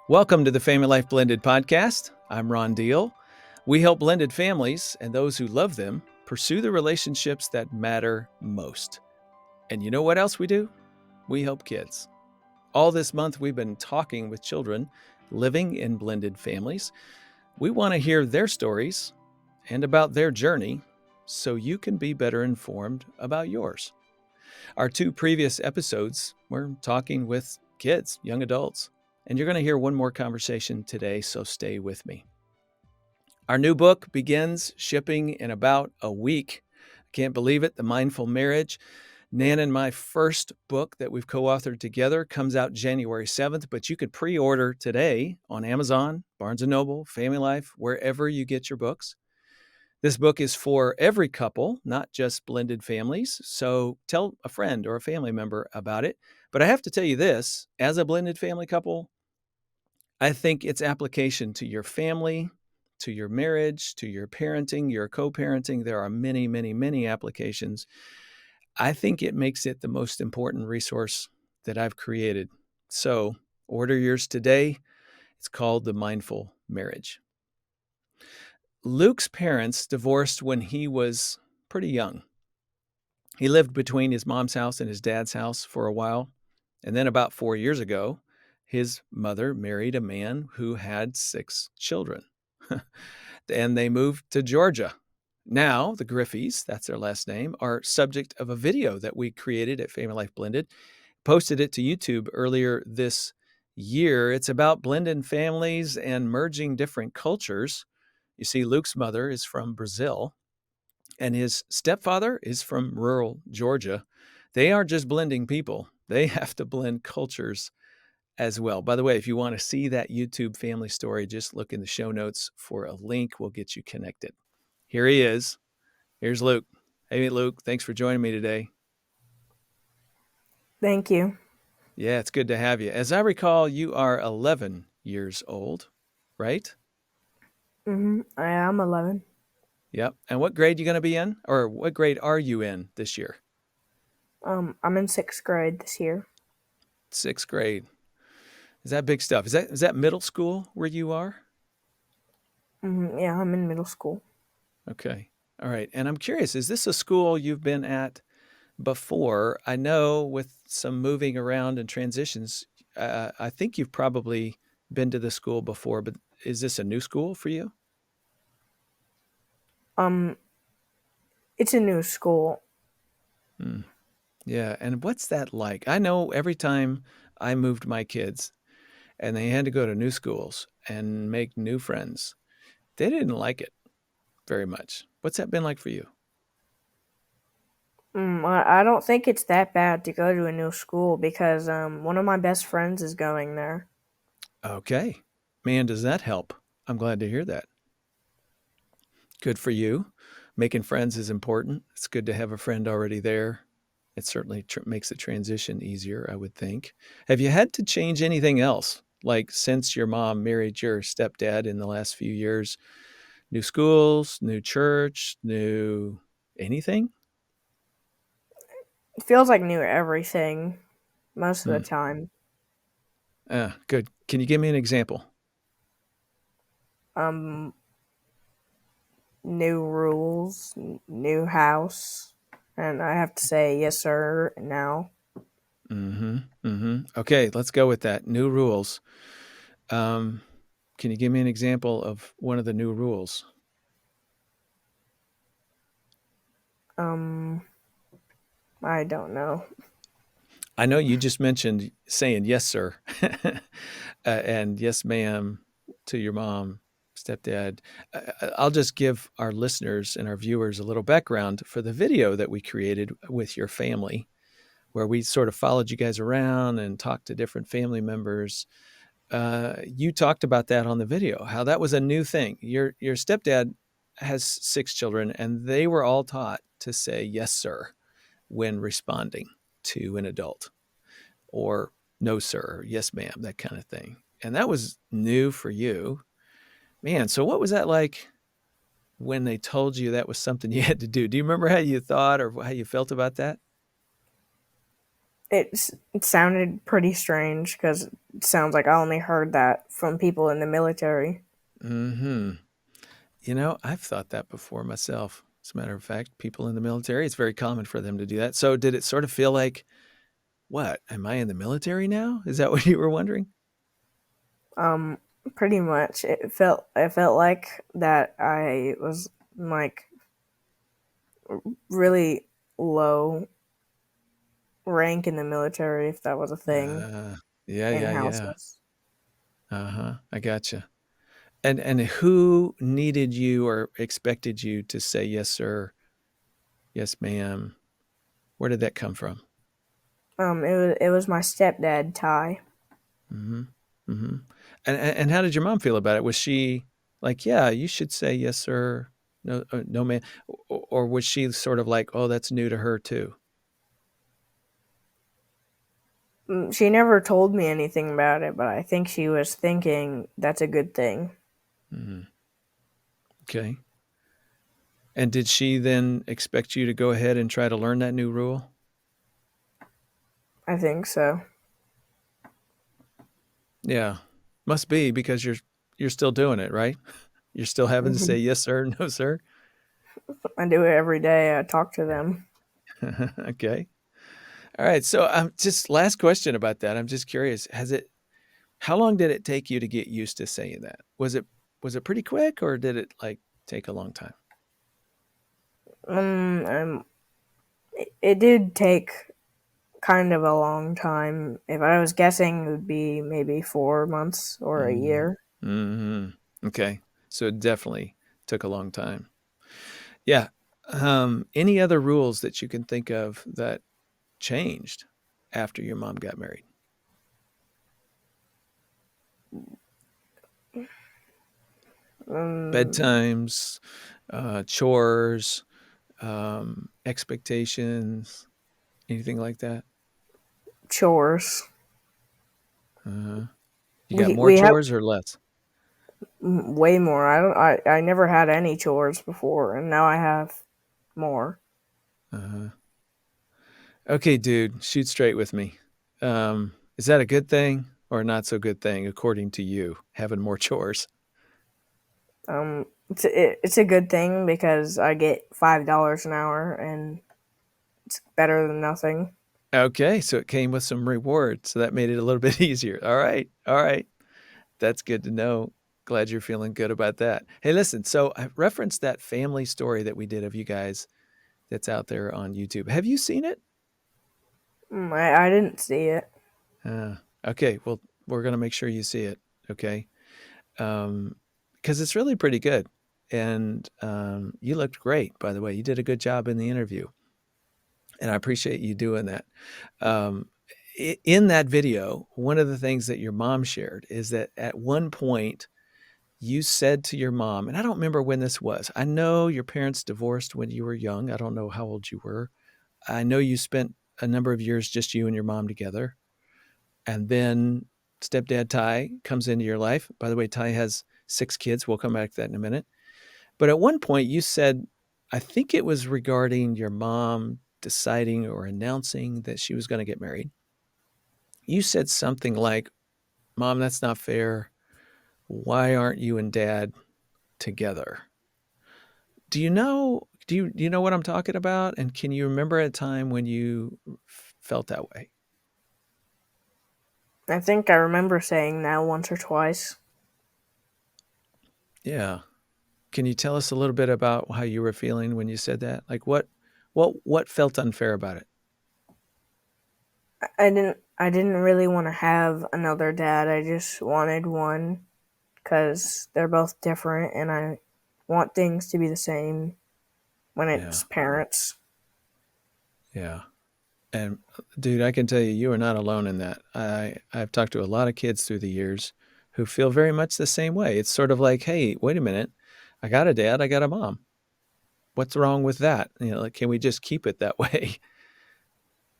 Welcome to the Family Life Blended podcast. I'm Ron Deal. We help blended families and those who love them pursue the relationships that matter most. And you know what else we do? We help kids. All this month, we've been talking with children living in blended families. We want to hear their stories and about their journey so you can be better informed about yours. Our two previous episodes, we're talking with kids, young adults, and you're going to hear one more conversation today, so stay with me. Our new book begins shipping in about a week. I can't believe it, The Mindful Marriage. Nan and my first book that we've co-authored together comes out January 7th, but you could pre-order today on Amazon, Barnes & Noble, FamilyLife, wherever you get your books. This book is for every couple, not just blended families. So tell a friend or a family member about it. But I have to tell you this, as a blended family couple, I think its application to your family, to your marriage, to your parenting, your co-parenting, there are many, many, many applications. I think it makes it the most important resource that I've created. So order yours today. It's called The Mindful Marriage. Luke's parents divorced when he was pretty young. He lived between his mom's house and his dad's house for a while. And then about 4 years ago, his mother married a man who had 6 children. And they moved to Georgia. Now, the Griffeys, that's their last name, are subject of a video that we created at Family Life Blended. Posted it to YouTube earlier this year. It's about blended families and merging different cultures. You see, Luke's mother is from Brazil, and his stepfather is from rural Georgia. They aren't just blending people. They have to blend cultures as well. By the way, if you want to see that YouTube family story, just look in the show notes for a link. We'll get you connected. Here he is. Here's Luke. Hey, Luke, thanks for joining me today. Thank you. Yeah, it's good to have you. As I recall, you are 11 years old, right? I am 11. Yep. And what grade are you going to be in? Or what grade are you in this year? I'm in 6th grade this year. 6th grade. Is that big stuff? Is that middle school where you are? Yeah, I'm in middle school. Okay. All right. And I'm curious, is this a school you've been at before? I know with some moving around and transitions, I think you've probably been to the school before, but is this a new school for you? It's a new school. Yeah. And what's that like? I know every time I moved my kids and they had to go to new schools and make new friends, they didn't like it very much. What's that been like for you? I don't think it's that bad to go to a new school because one of my best friends is going there. Okay. Man, does that help? I'm glad to hear that. Good for you. Making friends is important. It's good to have a friend already there. It certainly makes the transition easier, I would think. Have you had to change anything else? Like since your mom married your stepdad in the last few years, new schools, new church, new anything? It feels like new everything most of Hmm. the time. Good. Can you give me an example? Um, New rules, new house, and I have to say yes sir now. Okay, let's go with that. New rules. Can you give me an example of one of the new rules? I don't know. I know you just mentioned saying yes, sir, and yes, ma'am to your mom, stepdad. I'll just give our listeners and our viewers a little background for the video that we created with your family, where we sort of followed you guys around and talked to different family members. You talked about that on the video, how that was a new thing. Your stepdad has 6 children, and they were all taught to say yes, sir, when responding to an adult, or no, sir, or yes, ma'am, that kind of thing. And that was new for you. Man, so what was that like when they told you that was something you had to do? Do you remember how you thought or how you felt about that? It sounded pretty strange because it sounds like I only heard that from people in the military. Hmm. I've thought that before myself. As a matter of fact, people in the military, it's very common for them to do that. So did it sort of feel like, what? Am I in the military now? Is that what you were wondering? Um, Pretty much, it felt like that I was like really low rank in the military, if that was a thing Uh, yeah, in yeah, yeah. houses. Uh-huh. I gotcha. And who needed you or expected you to say yes, sir, yes, ma'am? Where did that come from? It was my stepdad, Ty. Mm-hmm. Mm-hmm. And how did your mom feel about it? Was she like, yeah, you should say yes, sir, no, no, ma'am, or was she sort of like, oh, that's new to her too? She never told me anything about it, but I think she was thinking that's a good thing. Mm-hmm. Okay. And did she then expect you to go ahead and try to learn that new rule? I think so. Yeah, must be because you're still doing it, right? You're still having to say yes, sir, no, sir. I do it every day. I talk to them. Okay. All right. So just last question about that. I'm just curious. How long did it take you to get used to saying that? Was it pretty quick or did it like take a long time? Um, um, it did take kind of a long time. If I was guessing, it would be maybe 4 months or a Mm-hmm. year. Mm-hmm. Okay. So it definitely took a long time. Yeah. Any other rules that you can think of that changed after your mom got married? Um, Bedtimes, chores, expectations, anything like that? Chores. Uh-huh. You got We more we have chores or less? way more. I don't. I never had any chores before, and now I have more. Uh-huh. Okay, dude, shoot straight with me. Is that a good thing or not so good thing according to you, having more chores? It's a good thing because I get $5 an hour, and it's better than nothing. Okay, so it came with some reward, so that made it a little bit easier. All right, all right. That's good to know. Glad you're feeling good about that. Hey, listen, so I referenced that family story that we did of you guys that's out there on YouTube. Have you seen it? I didn't see it. Uh, okay, well, we're gonna make sure you see it. Okay, um, because it's really pretty good, and you looked great. By the way, you did a good job in the interview, and I appreciate you doing that. Um, in that video, one of the things that your mom shared is that at one point you said to your mom, and I don't remember when this was. I know your parents divorced when you were young. I don't know how old you were. I know you spent a number of years just you and your mom together. And then stepdad Ty comes into your life. By the way, Ty has 6 kids. We'll come back to that in a minute. But at one point, you said, I think it was regarding your mom deciding or announcing that she was going to get married. You said something like, Mom, that's not fair. Why aren't you and dad together? Do you know what I'm talking about? And can you remember a time when you felt that way? I think I remember saying that once or twice. Yeah. Can you tell us a little bit about how you were feeling when you said that? Like what felt unfair about it? I didn't really want to have another dad. I just wanted one because they're both different, and I want things to be the same when Yeah. it's parents. Yeah. And dude, I can tell you you are not alone in that. I've talked to a lot of kids through the years who feel very much the same way. It's sort of like, "Hey, wait a minute. I got a dad, I got a mom. What's wrong with that? Like, can we just keep it that way?"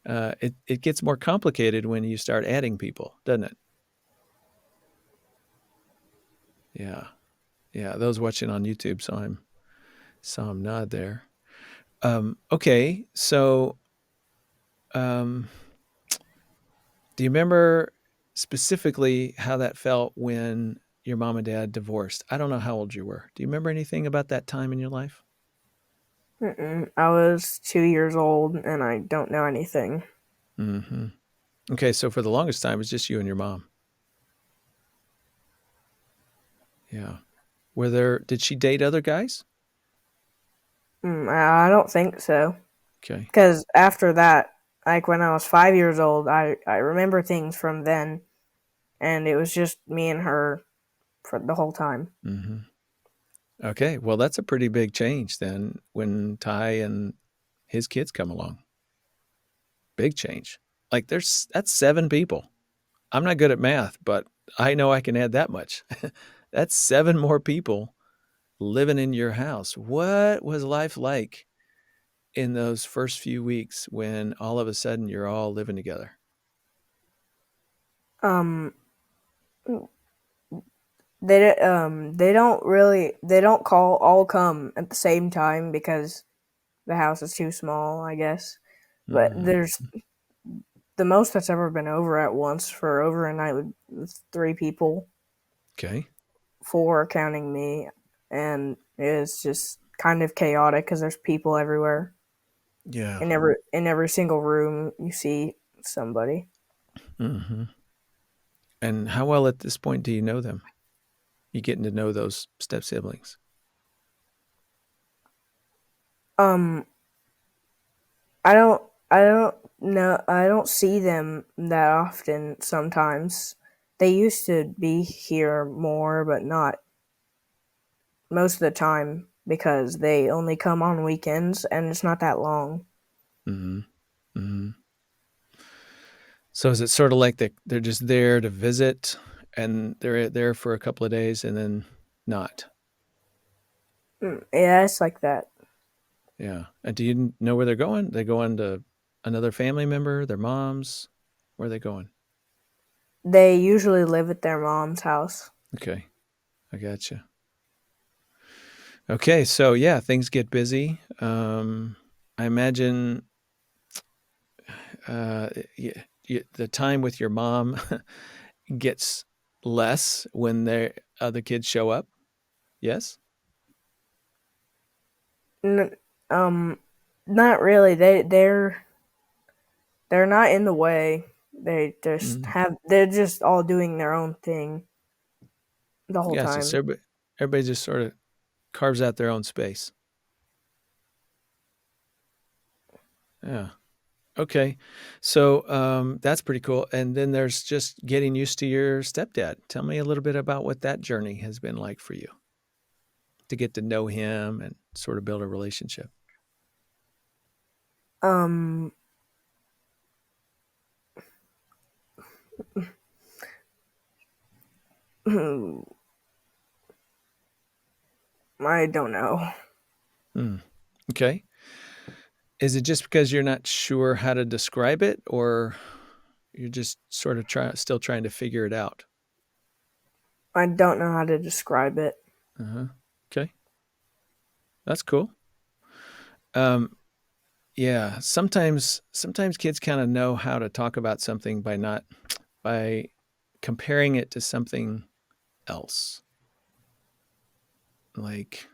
It gets more complicated when you start adding people, doesn't it? Yeah. Yeah, those watching on YouTube saw him nod there. Okay, so um, Do you remember specifically how that felt when your mom and dad divorced? I don't know how old you were. Do you remember anything about that time in your life? Mm-mm. I was 2 years old and I don't know anything. Hmm. Okay, so for the longest time, it was just you and your mom. Yeah. Were there? Did she date other guys? I don't think so. Okay. Because after that, like when I was 5 years old, I remember things from then, and it was just me and her for the whole time. Hmm. Okay. Well, that's a pretty big change then when Ty and his kids come along. Big change. Like that's 7 people. I'm not good at math, but I know I can add that much. That's 7 more people living in your house. What was life like in those first few weeks when all of a sudden you're all living together? Um, they don't call all come at the same time because the house is too small, I guess. But Mm, there's the most that's ever been over at once for over a night with 3 people, okay. 4 counting me, and it's just kind of chaotic because there's people everywhere. Yeah. In every single room, you see somebody. Hmm. And how well at this point do you know them? You getting to know those step siblings? Um, I don't know. I don't see them that often. Sometimes they used to be here more, but not most of the time because they only come on weekends and it's not that long. Hmm. Hmm. So is it sort of like they're just there to visit and they're there for a couple of days and then not? Yeah, it's like that. Yeah. And do you know where they're going? They going to another family member, their mom's? Where are they going? They usually live at their mom's house. Okay. I gotcha. Okay. So yeah, things get busy. I imagine uh, the time with your mom gets less when their other kids show up. Yes. N- um, Not really. They're not in the way. Mm. They're just all doing their own thing the whole Gotcha. So time. everybody just sort of carves out their own space. Yeah. Okay. So that's pretty cool. And then there's just getting used to your stepdad. Tell me a little bit about what that journey has been like for you to get to know him and sort of build a relationship. Um, I don't know. Mm. Okay. Is it just because you're not sure how to describe it, or you're just sort of still trying to figure it out? I don't know how to describe it. Uh-huh. Okay. That's cool. Um, yeah. Sometimes kids kind of know how to talk about something by comparing it to something else, like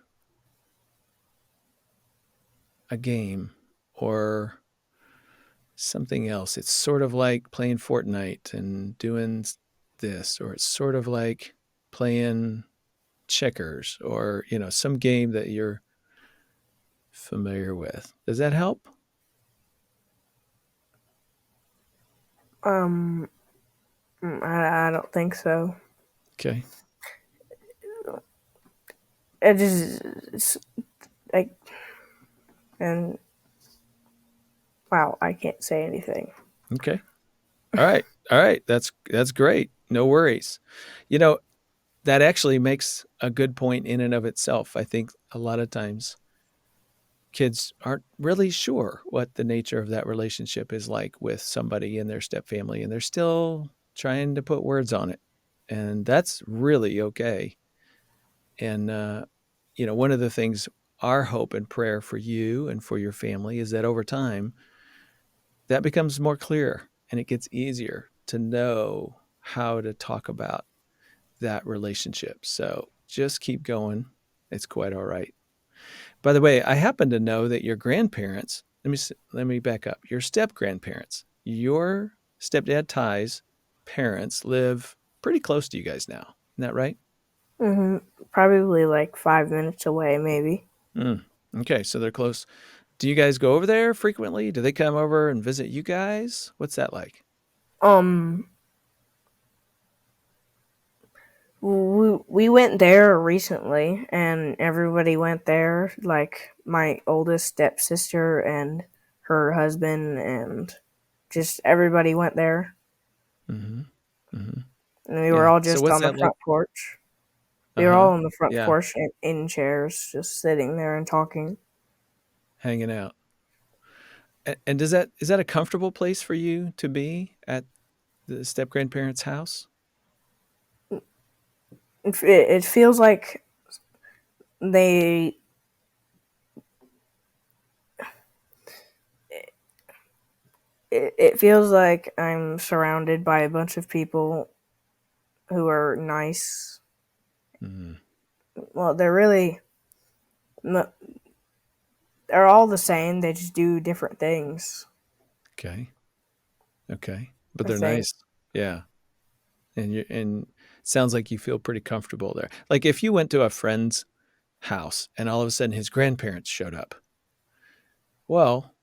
a game or something else. It's sort of like playing Fortnite and doing this, or it's sort of like playing checkers or, some game that you're familiar with. Does that help? Um, I don't think so. Okay. It just it's like and wow, I can't say anything. Okay. All right. All right. That's great. No worries. You know, that actually makes a good point in and of itself. I think a lot of times kids aren't really sure what the nature of that relationship is like with somebody in their step family, and they're still trying to put words on it. And that's really okay. And, one of the things, our hope and prayer for you and for your family is that over time, that becomes more clear and it gets easier. to know how to talk about that relationship. So just keep going. It's quite all right. By the way, I happen to know that your grandparents, let me back up. Your step grandparents, your stepdad Ty's parents live pretty close to you guys now. Isn't that right? hmm Probably like 5 minutes away, maybe. Mm. Okay, so they're close. Do you guys go over there frequently? Do they come over and visit you guys? What's that like? Um, we went there recently, and everybody went there. Like my oldest stepsister and her husband, and just everybody went there. Mm-hmm. Mm-hmm. And we were Yeah. all So just what's on the that like? front porch. We Uh were huh. all on the front Yeah. porch in chairs, just sitting there and talking. Hanging out. And does that is that a comfortable place for you to be at the step grandparents' house? It feels like they. It feels like I'm surrounded by a bunch of people who are nice. Mm, Well, they're all the same. They just do different things. okay. Okay. But I they're think. nice. Yeah. And it sounds like you feel pretty comfortable there. Like if you went to a friend's house and all of a sudden his grandparents showed up, well,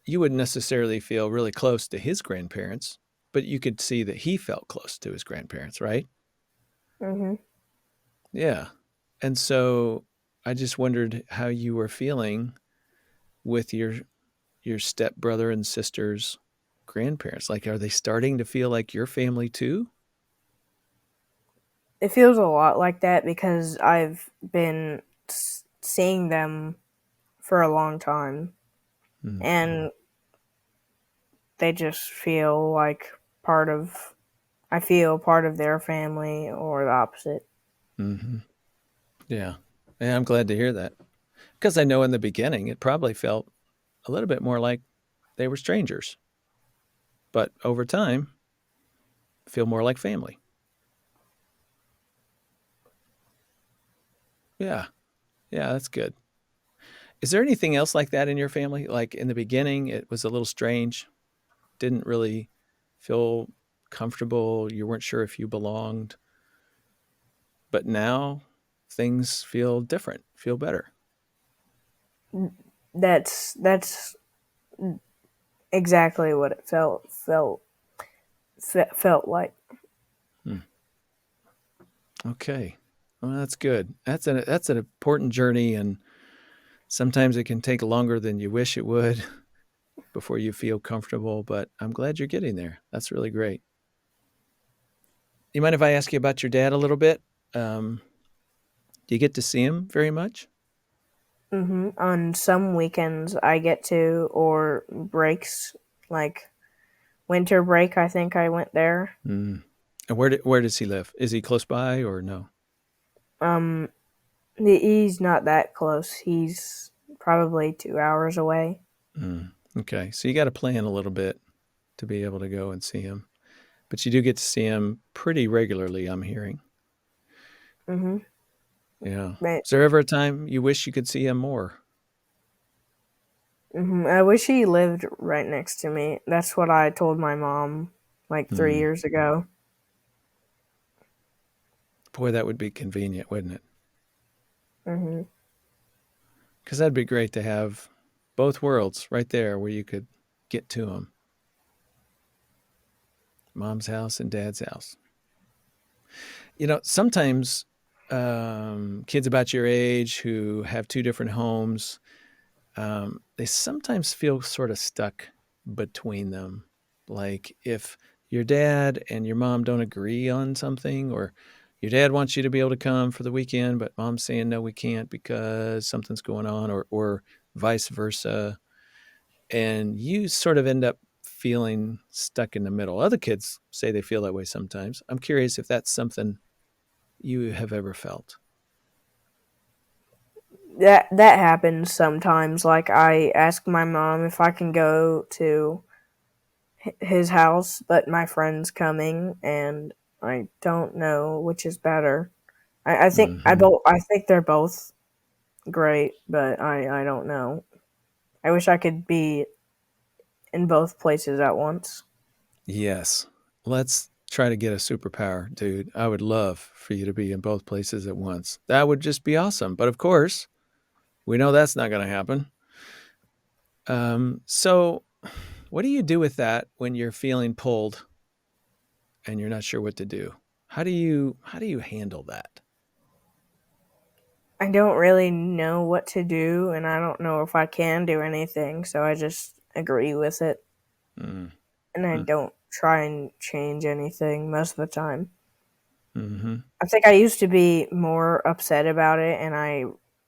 you wouldn't necessarily feel really close to his grandparents, but you could see that he felt close to his grandparents, right? hmm Yeah. And so I just wondered how you were feeling with your stepbrother and sister's grandparents. Like are they starting to feel like your family too? It feels a lot like that because I've been seeing them for a long time, Mm, and they just feel like part of. I feel part of their family, or the opposite. mm-hmm. Yeah. Yeah, I'm glad to hear that. Because I know in the beginning it probably felt a little bit more like they were strangers, but over time feel more like family. Yeah. Yeah, that's good. Is there anything else like that in your family? Like in the beginning, it was a little strange, didn't really feel comfortable. You weren't sure if you belonged, but now things feel different, feel better. That's exactly what it felt like. Hmm. Okay. Well, that's good. That's an important journey, and sometimes it can take longer than you wish it would before you feel comfortable. But I'm glad you're getting there. That's really great. You mind if I ask you about your dad a little bit? Um, do you get to see him very much? On some weekends, I get to, or breaks, like winter break. I think I went there. Mm. And where does he live? Is he close by or no? Um, he's not that close. He's probably 2 hours away. Mm. Okay, so you got to plan a little bit to be able to go and see him, but you do get to see him pretty regularly. I'm hearing. hmm Yeah. But Is there ever a time you wish you could see him more? I wish he lived right next to me. That's what I told my mom like three Mm. years ago. Boy, that would be convenient, wouldn't it? hmm Because that'd be great to have both worlds right there where you could get to them. Mom's house and dad's house. Sometimes kids about your age who have two different homes, they sometimes feel sort of stuck between them. Like if your dad and your mom don't agree on something, or your dad wants you to be able to come for the weekend, but mom's saying, no, we can't because something's going on, or vice versa. And you sort of end up feeling stuck in the middle. Other kids say they feel that way sometimes. I'm curious if that's something you have ever felt. That happens sometimes. Like I ask my mom if I can go to his house, but my friend's coming, and I don't know which is better. I think Hmm. I think they're both great, but I don't know. I wish I could be in both places at once. Yes. Let's try to get a superpower, dude. I would love for you to be in both places at once. That would just be awesome. But of course, we know that's not going to happen. So, what do you do with that when you're feeling pulled and you're not sure what to do? How do you handle that? I don't really know what to do, and I don't know if I can do anything, so I just agree with it, Mm, and I don't try and change anything most of the time. mm-hmm. I think I used to be more upset about it, and I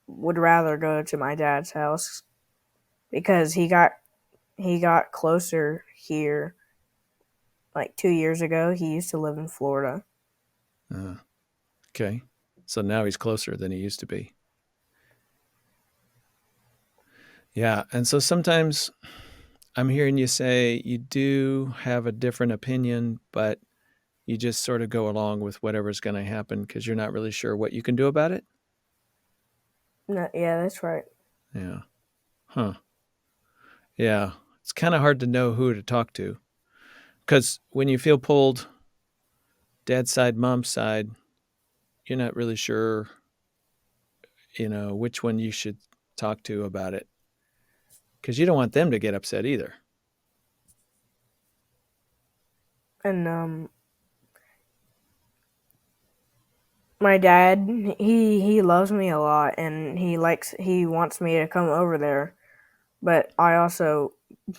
would rather go to my dad's house because he got closer here like 2 years ago. He used to live in Florida. Uh, okay. So now he's closer than he used to be. Yeah. And so sometimes I'm hearing you say you do have a different opinion, but you just sort of go along with whatever's going to happen because you're not really sure what you can do about it. No, yeah, that's right. Yeah. Huh. Yeah. It's kind of hard to know who to talk to because when you feel pulled, dad's side, mom's side, you're not really sure, which one you should talk to about it because you don't want them to get upset either. And my dad, he loves me a lot, and he wants me to come over there. But I also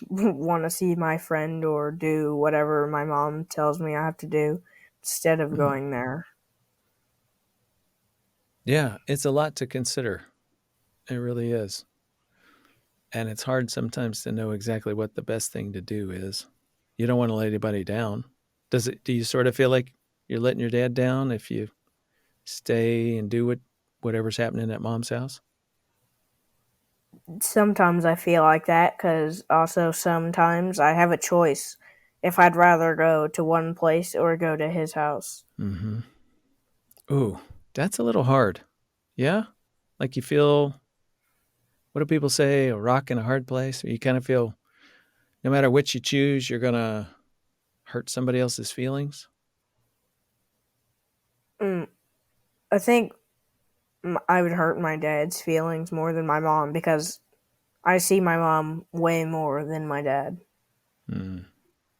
want to see my friend or do whatever my mom tells me I have to do instead of Mm. going there. Yeah. It's a lot to consider. It really is. And it's hard sometimes to know exactly what the best thing to do is. You don't want to let anybody down. Do you sort of feel like you're letting your dad down if you stay and do whatever's happening at mom's house? Sometimes I feel like that because also sometimes I have a choice if I'd rather go to one place or go to his house. Mm-hmm. Ooh, that's a little hard. Yeah? Like you feel, what do people say, a rock in a hard place? Or you kind of feel no matter which you choose, you're going to hurt somebody else's feelings? Mm, I think I would hurt my dad's feelings more than my mom because I see my mom way more than my dad. Mm.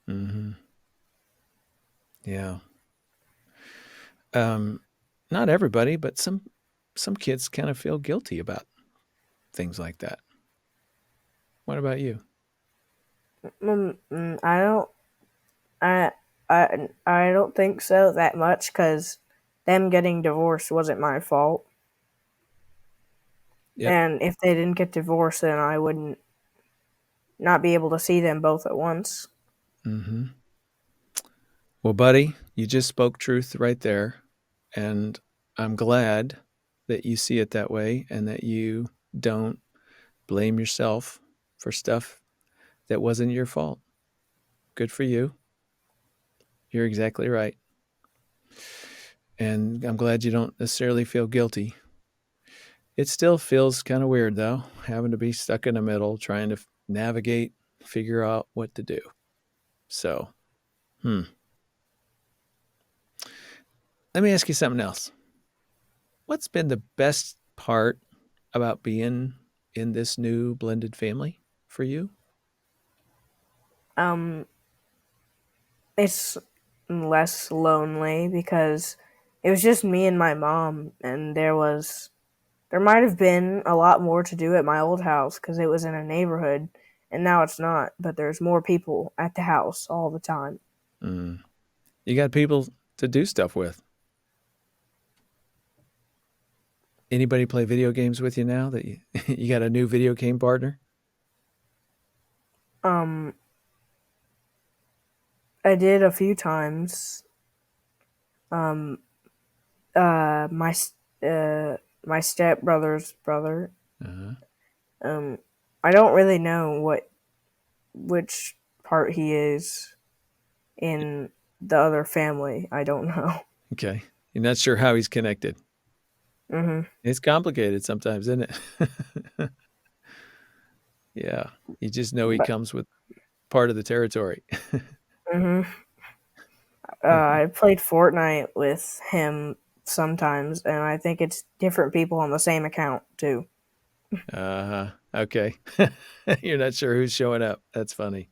Mm-hmm. Yeah. Um, Not everybody, but some kids kind of feel guilty about things like that. What about you? I don't. I I don't think so that much because them getting divorced wasn't my fault. Yep. And if they didn't get divorced, then I wouldn't not be able to see them both at once. Mm-hmm. Well, buddy, you just spoke truth right there, and I'm glad that you see it that way and that you don't blame yourself for stuff that wasn't your fault. Good for you. You're exactly right. And I'm glad you don't necessarily feel guilty. It still feels kind of weird, though, having to be stuck in the middle, trying to navigate, figure out what to do. So, hmm. Let me ask you something else. What's been the best part about being in this new blended family for you? Um, it's less lonely because it was just me and my mom, and there might have been a lot more to do at my old house because it was in a neighborhood, and now it's not. But there's more people at the house all the time. Mm. You got people to do stuff with. Anybody play video games with you now that you got a new video game partner? Um, I did a few times. Um, uh, my s- uh, my stepbrother's brother. Uh-huh. Um, I don't really know which. part he is in the other family. I don't know. Okay. You're not sure how he's connected. Mhm. It's complicated sometimes, isn't it? Yeah. You just know he But comes with part of the territory. mhm. I played Fortnite with him sometimes, and I think it's different people on the same account too. Uh-huh. Okay. You're not sure who's showing up. That's funny.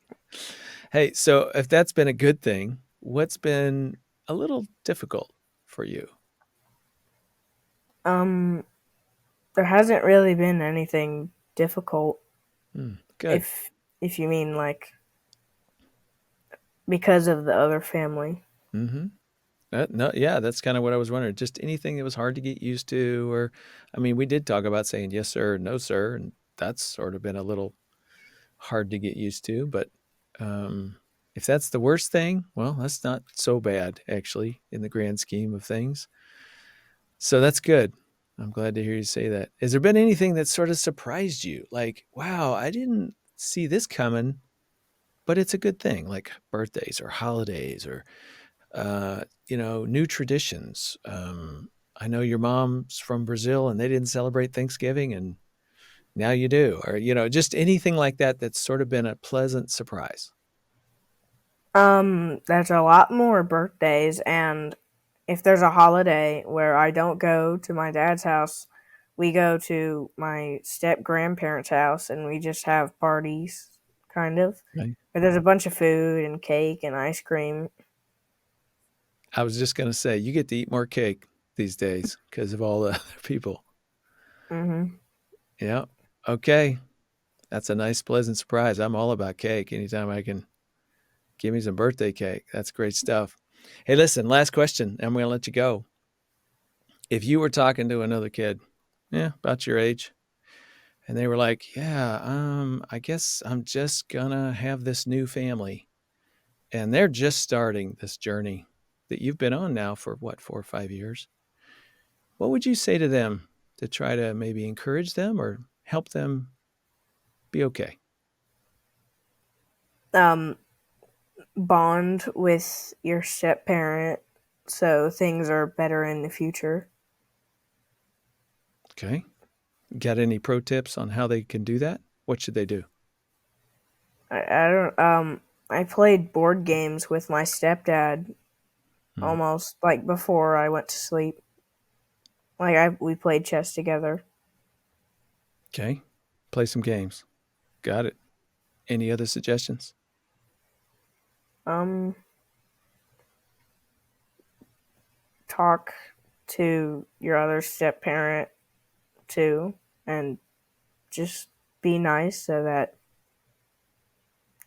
Hey, so if that's been a good thing, what's been a little difficult for you? Um, there hasn't really been anything difficult, Good. if you mean like because of the other family. Mm-hmm. No, yeah, that's kind of what I was wondering. Just anything that was hard to get used to, or, I mean, we did talk about saying yes, sir, no, sir, and that's sort of been a little hard to get used to. But um, if that's the worst thing, well, that's not so bad, actually, in the grand scheme of things. So that's good. I'm glad to hear you say that. Has there been anything that sort of surprised you? Like, wow, I didn't see this coming, but it's a good thing, like birthdays or holidays or new traditions. I know your mom's from Brazil and they didn't celebrate Thanksgiving and now you do, or, just anything like that that's sort of been a pleasant surprise. There's a lot more birthdays, and if there's a holiday where I don't go to my dad's house, we go to my step grandparents' house and we just have parties, kind of. Right. Where there's a bunch of food and cake and ice cream. I was just going to say, you get to eat more cake these days because of all the other people. Mhm. Yeah. Okay. That's a nice, pleasant surprise. I'm all about cake. Anytime I can give me some birthday cake, that's great stuff. Hey, listen, last question. I'm going to let you go. If you were talking to another kid, yeah, about your age, and they were like, yeah, I guess I'm just going to have this new family. And they're just starting this journey that you've been on now for what, 4 or 5 years. What would you say to them to try to maybe encourage them or help them be okay? Um, Bond with your step parent so things are better in the future. Okay. Got any pro tips on how they can do that? What should they do? I don't I played board games with my stepdad Hmm. almost like before I went to sleep. Like we played chess together. Okay. Play some games. Got it. Any other suggestions? Um, Talk to your other step parent too, and just be nice so that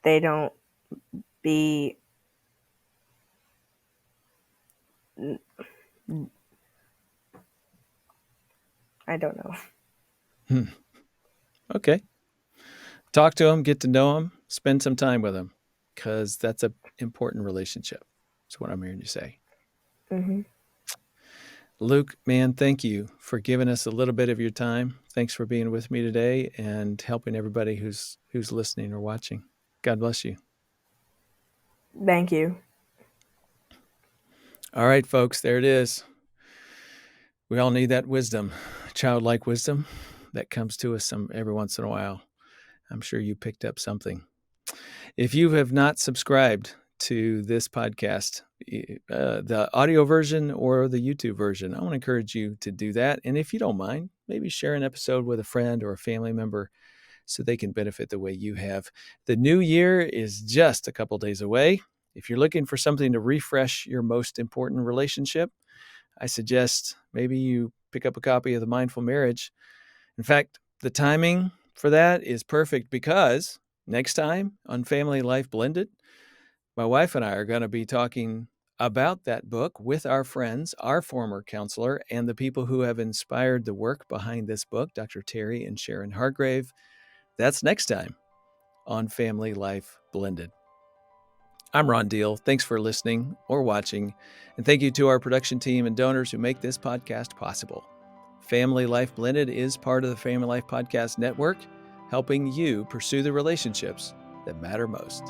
they don't be. I don't know. Hmm. Okay. Talk to them, get to know them, spend some time with them because that's an important relationship. That's what I'm hearing you say. Hmm. Luke, man, thank you for giving us a little bit of your time. Thanks for being with me today and helping everybody who's listening or watching. God bless you. Thank you. All right, folks, there it is. We all need that wisdom, childlike wisdom that comes to us every once in a while. I'm sure you picked up something. If you have not subscribed to this podcast, the audio version or the YouTube version, I want to encourage you to do that. And if you don't mind, maybe share an episode with a friend or a family member so they can benefit the way you have. The new year is just a couple days away. If you're looking for something to refresh your most important relationship, I suggest maybe you pick up a copy of The Mindful Marriage. In fact, the timing for that is perfect because next time on Family Life Blended, my wife and I are going to be talking about that book with our friends, our former counselor, and the people who have inspired the work behind this book, Dr. Terry and Sharon Hargrave. That's next time on Family Life Blended. I'm Ron Deal. Thanks for listening or watching. And thank you to our production team and donors who make this podcast possible. Family Life Blended is part of the Family Life Podcast Network, helping you pursue the relationships that matter most.